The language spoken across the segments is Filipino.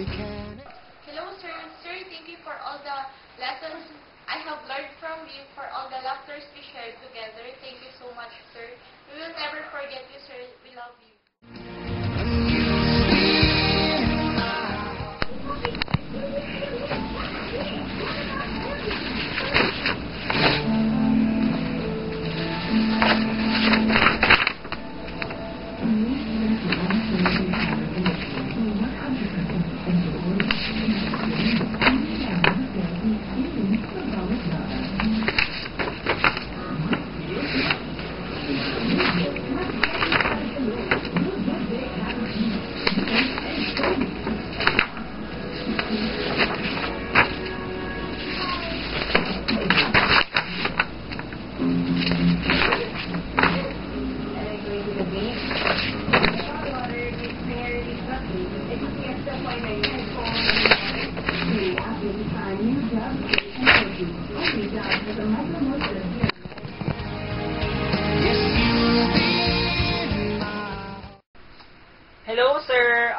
Hello, sir. Sir, thank you for all the lessons I have learned from you, for all the laughters we shared together. Thank you so much, sir. We will never forget you, sir. We love you. Hello, sir.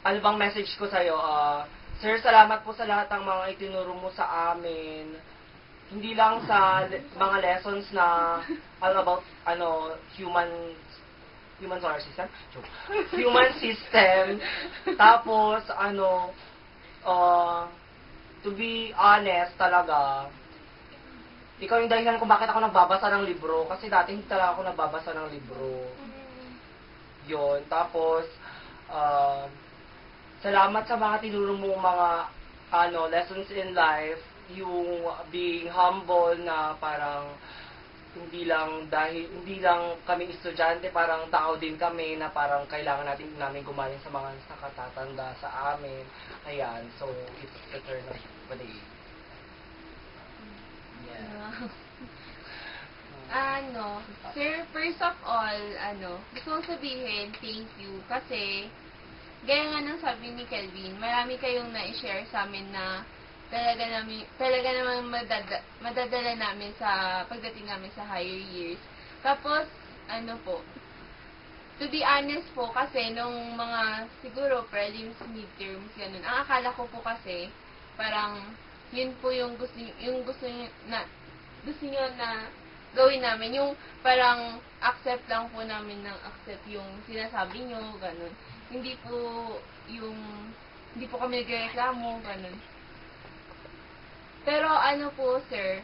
Ano bang message ko sa'yo? Sir, salamat po sa lahat ng mga itinuro mo sa amin. Hindi lang sa mga lessons na all about human solar system. Human system. Tapos to be honest talaga, ikaw yung dahilan kung bakit ako nagbabasa ng libro. Kasi dati hindi talaga ako nagbabasa ng libro. Yun. Tapos, salamat sa mga tinuro mong mga lessons in life. Yung being humble na parang hindi lang kami estudyante, parang tao din kami na parang kailangan namin gumaling sa mga nakatatanda sa amin. Ayan. So, it's the turn of the day. Yeah. Sir, first of all, gusto kong sabihin, thank you. Kasi, gaya nga ng sabi ni Kelvin, marami kayong na-share sa amin na talaga naman madadala namin sa pagdating namin sa higher years. Tapos, to be honest po, kasi nung mga, siguro, prelims, midterms, ganun, ang akala ko po kasi, parang, yun po yung gusto nyo na gawin namin, yung parang accept lang po namin ng accept yung sinasabi nyo, ganun. Hindi po kami nagreklamo, ganun. Pero po, sir,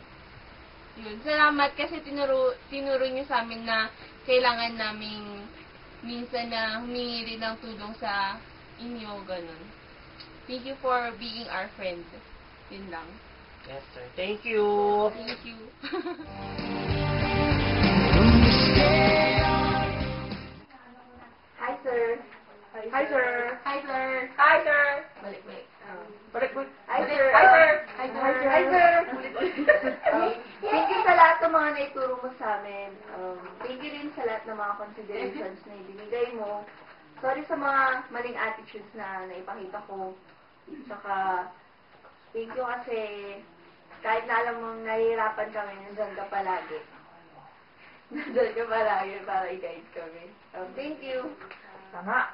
yun, salamat kasi tinuro nyo sa amin na kailangan naming minsan na humingi rin ng tulong sa inyo, ganun. Thank you for being our friend. Yun lang. Yes, sir. Thank you. Thank you. Hi, sir. Hi, sir. Hi, sir. Hi, sir. Balik. Balik. Hi, sir. Hi, sir. Hi, sir. Hi, sir. Thank you sa lahat ng mga naituro mo sa amin. Thank you rin sa lahat ng mga considerations na ibinigay mo. Sorry sa mga maling attitudes na naipakita ko. Saka, thank you kasi kahit na alam mong nahihirapan kami, nandun ka palagi. Nandun ka palagi para i-guide kami. Thank you. Tama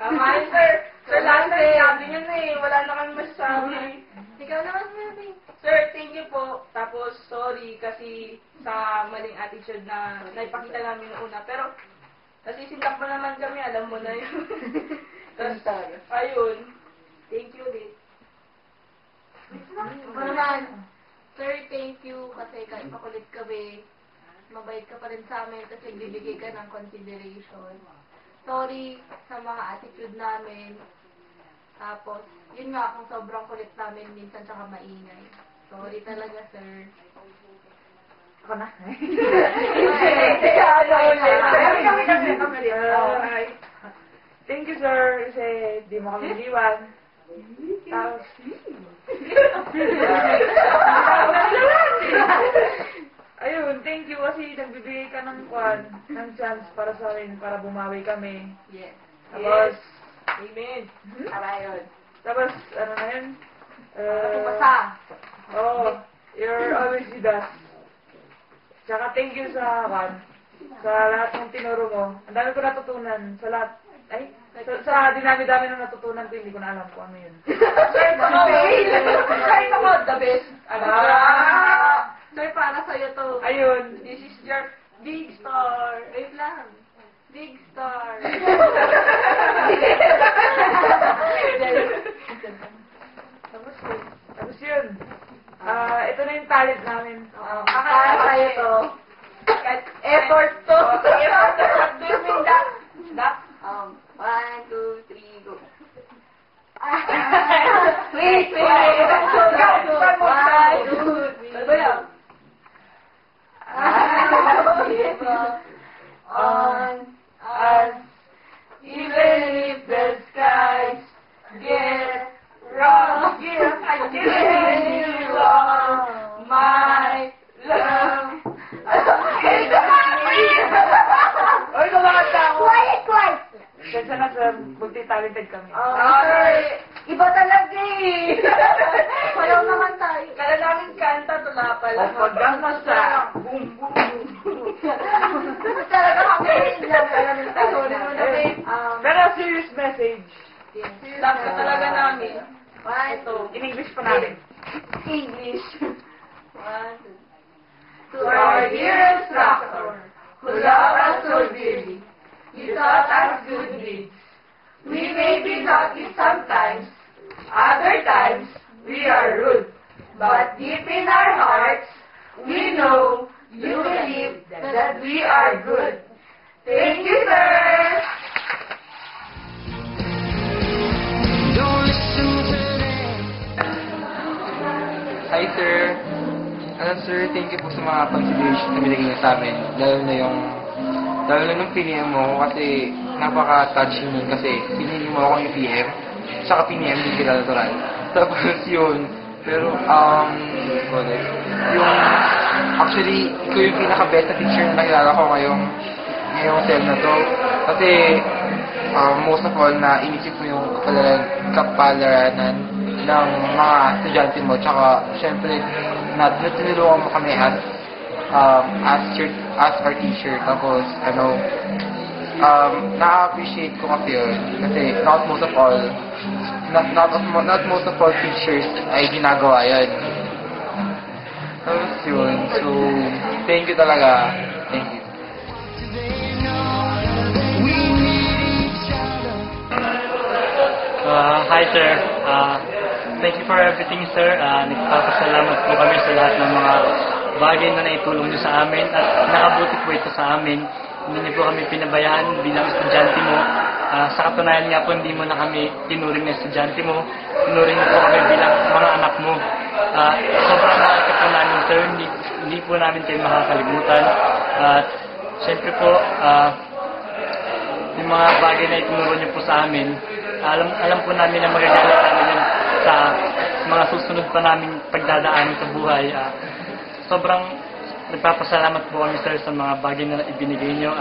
yun, sir. Sir, lahat na sinabi niyo na eh. Wala na kami masasabi. Ikaw naman, Mami. Sir, thank you po. Tapos, sorry kasi sa maling attitude na naipakita namin noong una. Pero, nasisindak mo naman kami. Alam mo na yun. Tapos, ayun. Thank you ulit. Naman, sir, thank you kasi kahit makulit kami, mabait ka pa rin sa amin kasi bibigay ka ng consideration. Sorry sa mga attitude namin. Tapos, yun nga, kung sobrang kulit namin, minsan tsaka maingay. Sorry talaga, sir. Ako na? Thank you, sir, kasi di mo kami iniwan. Tapos, ayun, thank you kasi nagbibigay ka ng chance para sa amin, para bumawi kami. Yes. Tapos, Amen. Tara yun. tapos, ano na yun? Pumasa. Oh, you're always with us. Tsaka thank you sa lahat ng tinuro mo. Ang dami ko natutunan sa lahat. Ay, Sa dinami-dami ng natutunan ko, hindi ko na alam kung ano yun. Sir, ako, the best. Sir, para sa'yo to. Ayun. This is your big star. Wait lang. Big star. Tapos yun. Ito na yung talent namin. Para sa'yo to. Effort to. One, two, three, go. Wait. One, two, three, go. On us, even if the skies get rough, giving you all my love. Oy, kumakanta ako. Quiet. Kasi na sir, multi-talented kami. Sir, iba talaga eh. Walang naman tayo. Kala namin kanta, tula pala. O pagdama sa boom, boom, boom. Talaga kami lang namin tayo. Pero serious message. Love ka talaga namin. One, two, In English pa namin. English. One, two. To our dear instructor, who loved us so dearly, you taught us good deeds. We may be naughty sometimes, other times we are rude. But deep in our hearts, we know you believe that we are good. Thank you, sir! Hi sir. Sir, thank you po sa mga consideration na binigay niyo sa amin. Lalo na nung pinili mo kasi napaka-touching nun kasi pinili mo akong UPM saka PNM din kita natural. Tapos yun, pero actually, ikaw yung pinaka-best na teacher na nakilala ko ngayong sem na to. Kasi most of all na inisip mo yung kapalaranan ng mga estudyante mo, tsaka syempre tinulungan mo kami as our teacher. Tapos na-appreciate ko kasi yun kasi not most of all teachers ay ginagawa yun. Tapos yun, so thank you talaga. Thank you. Hi sir, thank you for everything sir. Nagpapasalamat po kami sa lahat ng mga bagay na naitulong niyo sa amin at nakabuti po ito sa amin. Hindi niyo po kami pinabayaan bilang estudyante mo. Sa katunayan nga po, hindi mo na kami tinuring na estudyante mo. Tinuring niyo po kami bilang mga anak mo. Sobrang mahal ka po namin sir, hindi po namin kayo makakalimutan. At syempre po, yung mga bagay na itinuro niyo po sa amin, alam po namin na magagalit namin yun sa mga susunod pa namin pagdadaanan sa buhay. Sobrang nagpapasalamat po kami sir sa mga bagay na ibinigay nyo.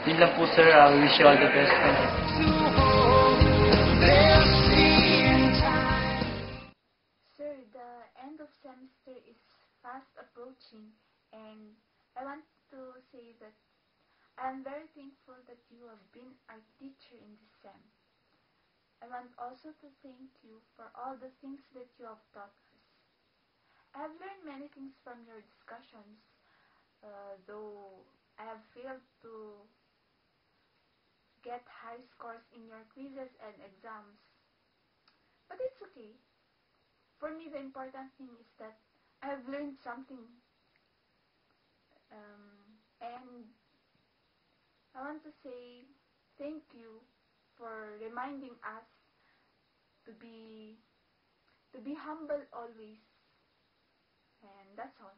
Yun lang po sir, we wish you all the best. Thank you. Sir, the end of semester is fast approaching, and I want to say that I am very thankful that you have been our teacher in this sem. I want also to thank you for all the things that you have taught us. I have learned many things from your discussions, though I have failed to get high scores in your quizzes and exams. But it's okay. For me, the important thing is that I have learned something. And I want to say thank you for reminding us to be humble always. And that's all.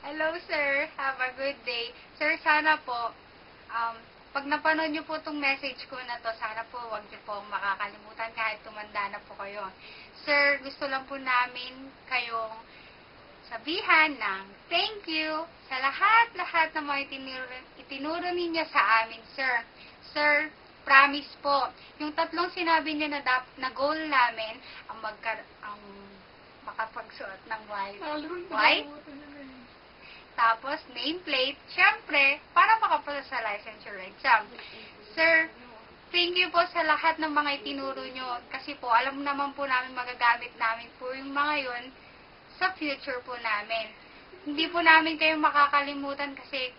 Hello sir, have a good day. Sir, sana po, pag napanood niyo po itong message ko na to, sana po huwag niyo po makakalimutan kahit tumanda na po kayo. Sir, gusto lang po namin kayong sabihan ng thank you sa lahat-lahat ng mga itinuro ninyo sa amin, sir. Sir, promise po, yung tatlong sinabi niyo na goal namin, ang makapagsuot ng white, tapos nameplate, syempre, para makapasa sa licensure exam. Sir, thank you po sa lahat ng mga itinuro nyo kasi po alam naman po namin magagamit namin po yung mga yon sa future po namin. Hindi po namin kayo makakalimutan kasi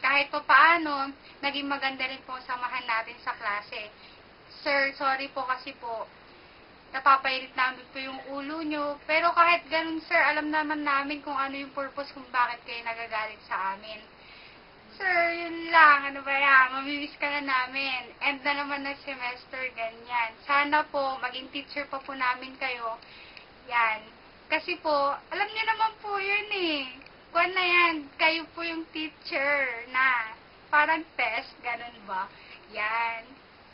kahit pa paano, naging maganda rin po ang samahan natin sa klase. Sir, sorry po kasi po, napapairit namin po yung ulo nyo. Pero kahit ganun, sir, alam naman namin kung ano yung purpose kung bakit kayo nagagalit sa amin. Sir, yun lang. Ano ba yan? Mamimiss ka na namin. End na naman ng semester, ganyan. Sana po, maging teacher pa po namin kayo. Yan. Kasi po, alam niyo naman po yun eh. Kuwan na yan, kayo po yung teacher na parang test, ganun ba? Yan.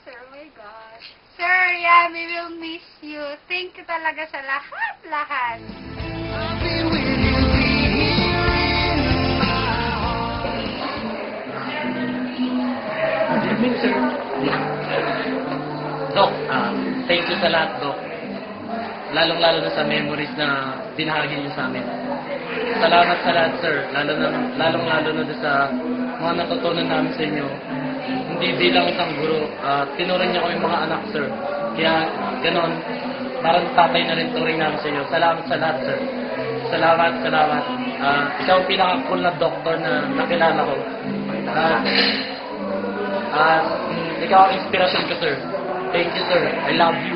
Sir, oh my gosh. Sir, yeah, we will miss you. Thank you talaga sa lahat-lahat. Good evening, sir. Doc, thank you sa lahat, Doc. Lalong-lalo na sa memories na binahagi niyo sa amin. Salamat sa lahat, sir. Lalong-lalo na sa mga natutunan namin sa inyo. Hindi bilang isang guro, tinuran niyo kami mga anak, sir. Kaya, ganon, parang tatay na rin turing namin sa inyo. Salamat sa lahat, sir. Salamat. Ikaw ang pinaka-cool na doktor na nakilala ko. Ikaw ang inspirasyon ko, sir. Thank you, sir. I love you.